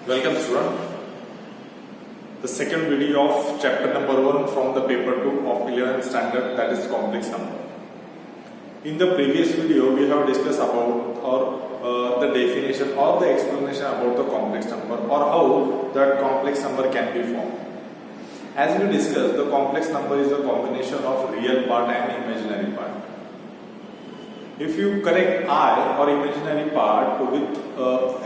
Welcome student. The second video of chapter number 1 from the paper 2 of 11th standard, that is complex number. In the previous video we have discussed about the definition or the explanation about the complex number or how that complex number can be formed. As we discussed, the complex number is a combination of real part and imaginary part. If you correct I or imaginary part with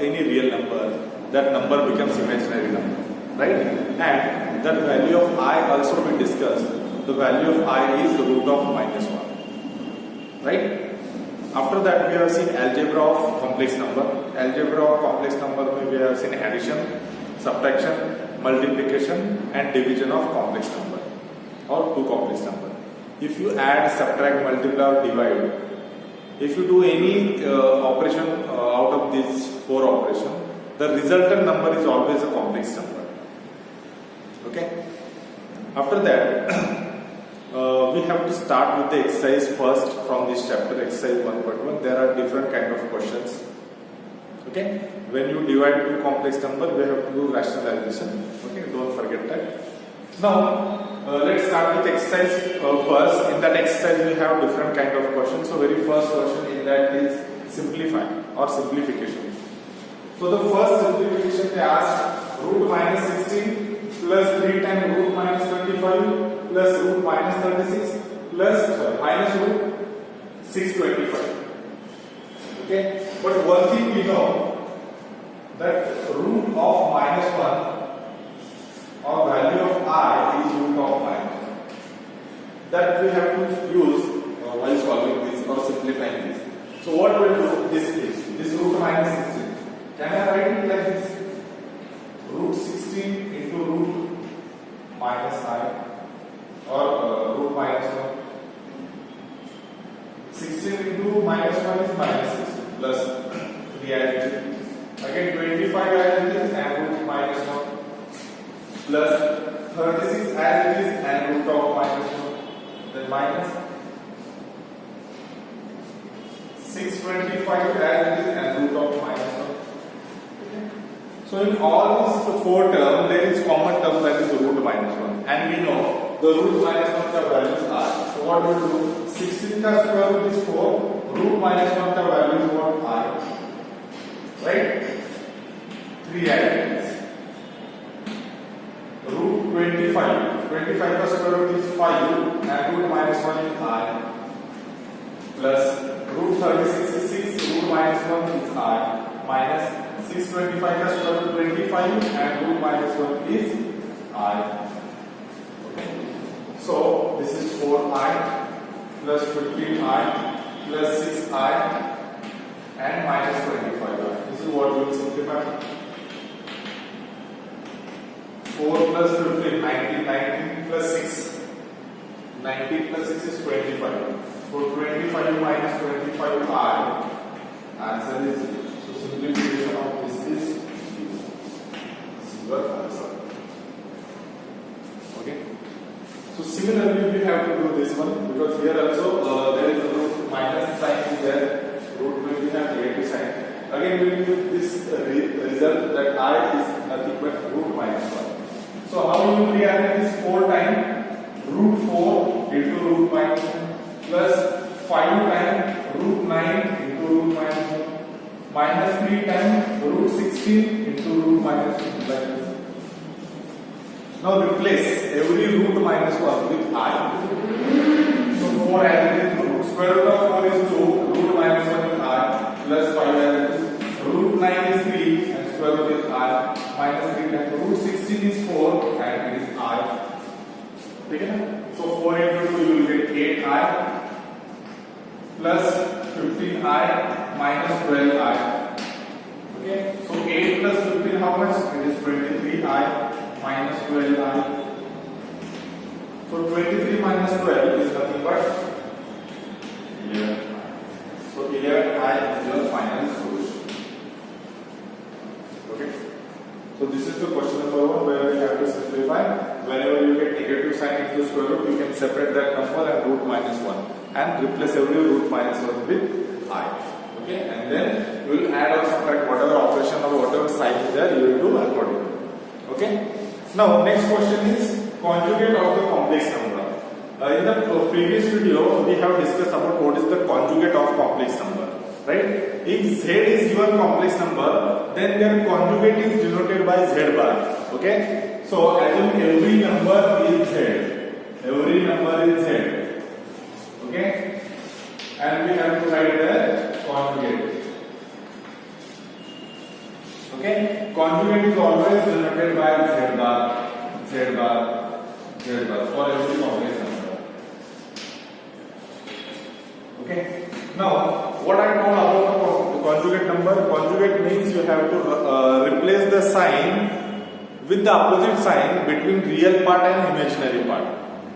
any real number, that number becomes imaginary number, right? And that value of I also we discussed. The value of I is the root of -1, right? After that we have seen algebra of complex number. Algebra of complex number we have seen addition, subtraction, multiplication and division of complex number or two complex number. If you add, subtract, multiply or divide, if you do any operation out of these four operations, the resultant number is always a complex number. Okay. After that, we have to start with the exercise first from this chapter, exercise 1.1. There are different kind of questions. Okay. When you divide two complex number, we have to do rationalization. Okay. Don't forget that. Now, let's start with exercise first. In that exercise, we have different kind of questions. So, very first question in that is simplify or simplification. So, the first simplification they ask root minus 16 plus 3 times root minus 25 plus root minus 36 plus minus root 625. Okay, but one thing we know that root of -1 or value of I is root of -1. That we have to use while solving this or simplifying this. So what will do this is this root minus 16. Can I write it like this? Root 16 into root minus I or root minus 1. 16 into minus 1 is minus 6 plus 3 as it is. Again 25 as it is and root minus 1 plus 36 as it is and root of minus 1. Then minus 625 as it is and root of minus 1. So in all these four terms, there is common term that is root minus 1, and we know the root minus 1 का values are. So what we will do? 16 का square root is 4. Root minus 1 का value is what? I. Right? 3 items. Root 25. 25 का square root is 5, and root minus 1 is I. Plus root 36 is 6. Root minus 1 is I. Minus 625 का square root 25 and root minus 1 is I. Okay. So this is 4I plus 15I plus 6I and minus 25I. This is what we will simplify. 4 plus 15, 19, 19 plus 6. 19 plus 6 is 25. So 25 minus 25I. Answer is 0. So simplification of this is your answer. Okay. So similarly we have to do this one because here also there is a root minus sign is there. Root will be have negative sign. Again we will use this result that I is nothing but root minus 1. So how you will rearrange this 4 times root 4 into root minus 1 plus 5 times root 9 into root minus 1. Minus 3 times root 16 into root minus 1 like this. Now replace every root minus 1 with I. So 4 as it is, root square root of 4 is 2, root minus 1 is I, plus 5 as it is, root 9 is 3 and square root is I, minus 3 times root 16 is 4 and it is I. Okay? So 4 into 2 you will get 8I plus 15I minus 12I. Okay, so 8 plus 15 how much? It is 23I minus 12I. So 23 minus 12 is nothing but 11I. So 11I is your final solution. Okay, so this is the question number 1 where we have to simplify. Whenever you get negative sign into square root, you can separate that number and root minus 1 and replace every root minus 1 with I. Okay, and then you will add or subtract whatever operation or whatever sign is there, you will do accordingly. Okay. Now next question is conjugate of the complex number. In the previous video, we have discussed about what is the conjugate of complex number, right? If z is given complex number, then their conjugate is denoted by z bar. Okay. So assume every number is z. Every number is z. Okay. And we have to write the conjugate. Okay. Conjugate is always denoted by z bar, z bar, z bar for every complex number. Okay. Now, what I told about the conjugate number, conjugate means you have to replace the sign with the opposite sign between real part and imaginary part.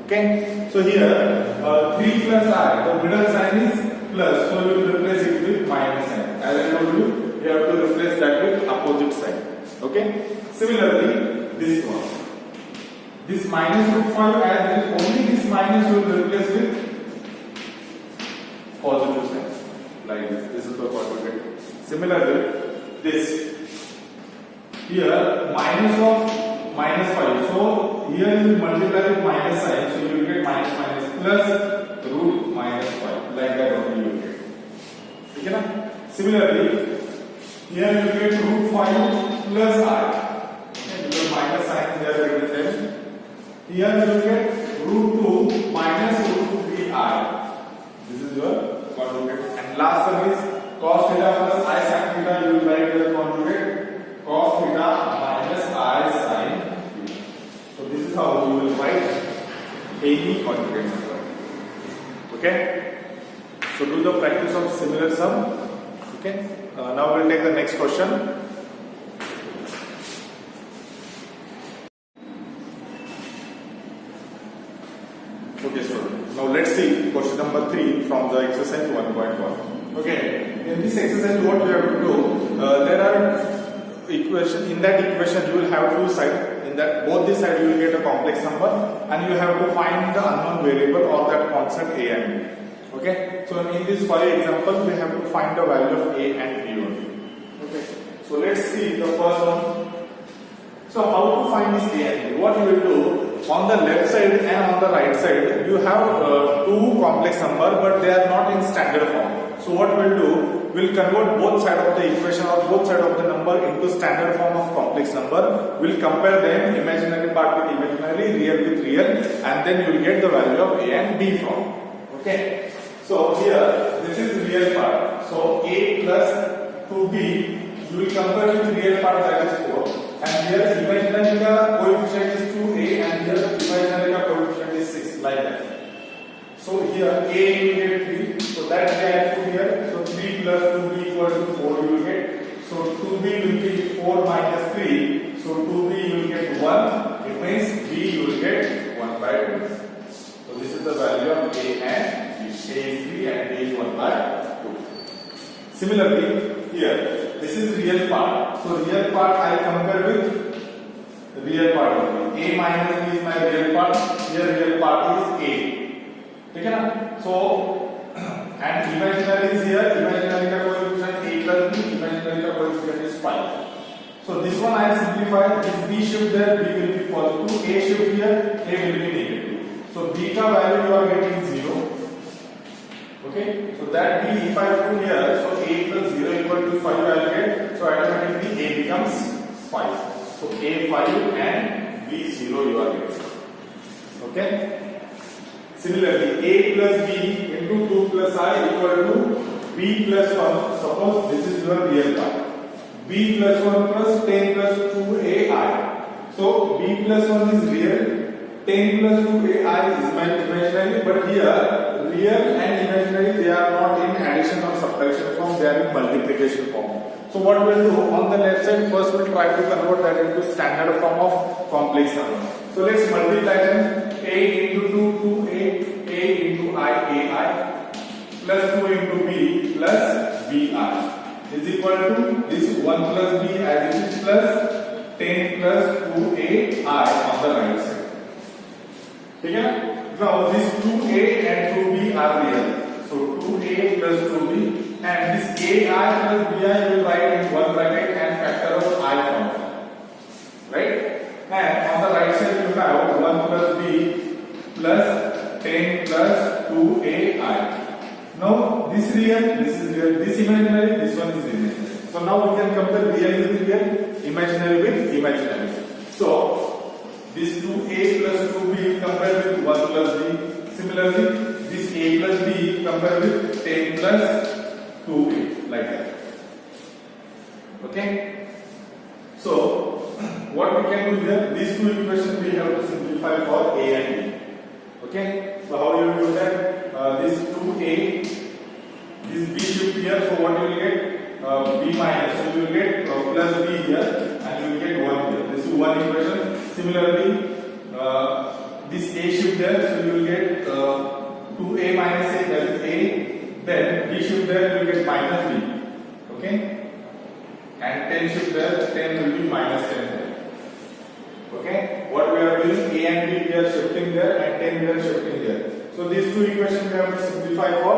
Okay. So here 3 plus I, the middle sign is plus, so you will replace it with minus sign. As I told you, you have to replace that with opposite sign. Okay. Similarly, this one, this minus root 5, as it is only this minus you will replace with positive sign, like this. This is the conjugate. Similarly, this here minus of minus 5. So here you will multiply with minus sign, so you will get minus minus plus root minus 5. Like that only you will get. Okay? Similarly, here you will get root 5 plus I. Okay? Because minus sign is there written. Here you will get root 2 minus root 3I. This is your conjugate. And last one is cos theta plus I sin theta. You will write the conjugate cos theta minus I sin theta. So this is how you will write any conjugate number. Okay. So do the practice of similar sum. Okay. Now we'll take the next question. Okay, so now let's see question number 3 from the exercise 1.1. Okay, in this exercise what we have to do, there are equation. In that equation you will have two sides. In that both the sides you will get a complex number, and you have to find the unknown variable or that constant a and b. Okay, so in this 5 example we have to find the value of a and b only. Okay, so let's see the first one. So how to find this a and b? What you will do, on the left side and on the right side you have two complex number, but they are not in standard form. So what we'll do, we'll convert both sides of the equation or both sides of the number into standard form of complex number. We'll compare them, imaginary part with imaginary, real with real, and then you will get the value of a and b from. Okay. So here this is real part. So a plus 2b, you will compare with real part, that is 4. And here imaginary ka coefficient is 2a and here imaginary ka coefficient is 6, like that. So here a you will get 3, so that we add to here. So 3 plus 2b equal to 4 you will get. So 2b will be 4 minus 3. So 2b you will get 1. It means b you will get 1 by 2. So this is the value of a and b. A is 3 and b is 1 by 2. Similarly, here this is real part. So real part I compare with real part only. A minus b is my real part. Here real part is a. Okay na? So and imaginary is here. Imaginary ka coefficient a plus b. Imaginary ka coefficient is 5. So this one I simplify. This b shift there, b will be positive. A shift here, a will be negative. So b ka value you are getting 0. Okay, so that b if I put here, so a plus 0 equal to 5 I will get. So automatically a becomes 5. So a 5 and b 0 you are getting. Okay. Similarly, a plus b into 2 plus I equal to b plus 1. Suppose this is your real part. B plus 1 plus 10 plus 2ai. So b plus 1 is real. 10 plus 2ai is my imaginary, but here real and imaginary they are not in addition or subtraction form, they are in multiplication form. So what we'll do on the left side, first we'll try to convert that into standard form of complex number. So let's multiply them. A into 2 a into ai plus 2 into b plus bi is equal to this 1 plus b as it is plus 10 plus 2ai on the right side. Okay? Now this 2a and 2b are real. So 2a plus 2b and this AI plus BI you will write in one bracket and factor of I from right? And on the right side you have 1 plus B plus 10 plus 2AI. Now this real, this is real, this imaginary, this one is imaginary. So now we can compare real with real, imaginary with imaginary. So this 2A plus 2B compared with 1 plus B. Similarly, this A plus B compared with 10 plus 2A, like that. Okay? So what we can do here, these two equations we have to simplify for A and B. Okay? So how you will do that? This 2A, this B shift here, so what you will get? B minus, so you will get plus B here and you will get 1 here. This is one equation. Similarly, this A shift there, so you will get 2A minus A, that is A. Then B shift there, you will get minus B. Okay? And 10 shift there, 10 will be minus 10 there. Okay? What we are doing, A and B we are shifting there and 10 we are shifting there. So these two equations we have to simplify for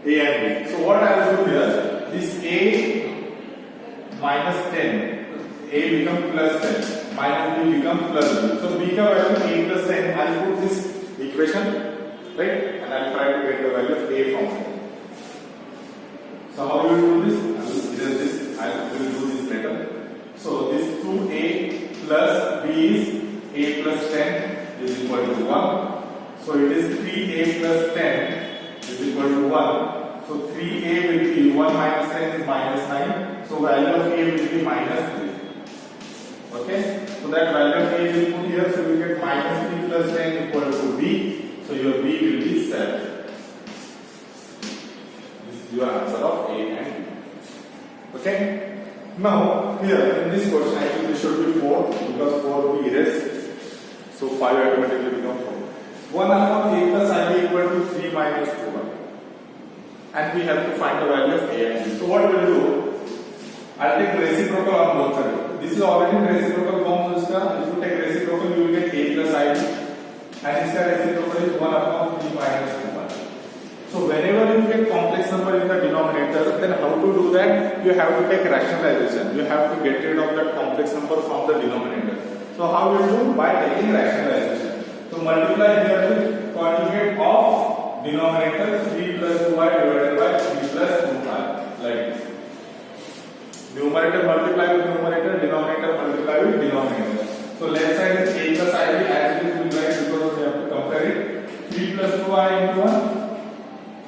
A and B. So what I will do here, this A minus 10, A become plus 10, minus B become plus B. So B ka value A plus 10, I will put this equation, right? And I will try to get the value of A from it. So how you will do this? I will do this later. So this 2A plus B is A plus 10 is equal to 1. So it is 3A plus 10 is equal to 1. So 3A will be 1 minus 10 is minus 9. So value of A will be minus 3. Okay? So that value of A will put here. So we get minus 3 plus 10 equal to B. So your B will be 7. This is your answer of A and B. Okay? Now, here in this question, actually this should be 4 because 4 will be erased. So 5 automatically become 4. 1 upon A plus IB equal to 3 minus 2. And we have to find the value of A and B. So what we will do? I'll take reciprocal on both sides. This is already in reciprocal form. So if you take reciprocal, you will get A plus IB. And this reciprocal is 1 upon 3 minus 2. So whenever you get complex number in the denominator, then how to do that? You have to take rationalization. You have to get rid of that complex number from the denominator. So how you do? By taking rationalization. So multiply here with conjugate of denominator 3 plus 2y divided by 3 plus 2y, like this. Numerator multiply with numerator, denominator multiply with denominator. So left side is A plus IB as it is will write because we have to compare it. 3 plus 2y into 1.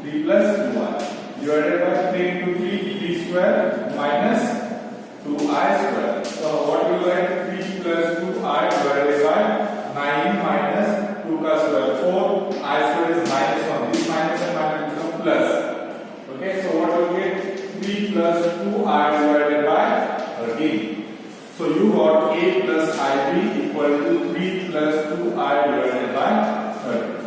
3 plus 2y divided by 3 into 3, 3 square minus 2i square. So what will write? 3 plus 2i divided by 9 minus 2 ka square. 4 I square is minus 1. This minus and minus become plus. Okay, so what will get? 3 plus 2i divided by 13. So you got A plus IB equal to 3 plus 2i divided by 13.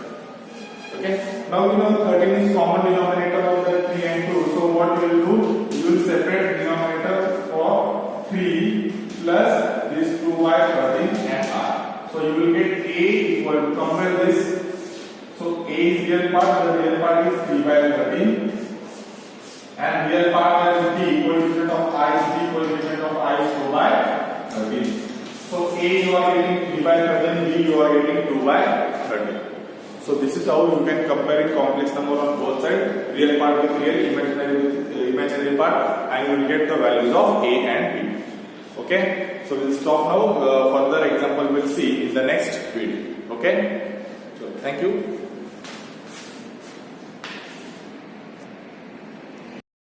Okay. Now you know 13 is common denominator of the 3 and 2. So what you will do? You will separate denominator for 3 plus this 2y 13 and r. So you will get A equal to compare this. So A is real part. The real part is 3 by 13. And real part is B. Coefficient of I is B. Coefficient of I is 2 by 13. So A you are getting 3 by 13. B you are getting 2 by 13. So this is how you can compare complex number on both sides, real part with real, imaginary with imaginary part, and you will get the values of A and B. Okay, so we'll stop now. Further example we'll see in the next video. Okay, so thank you.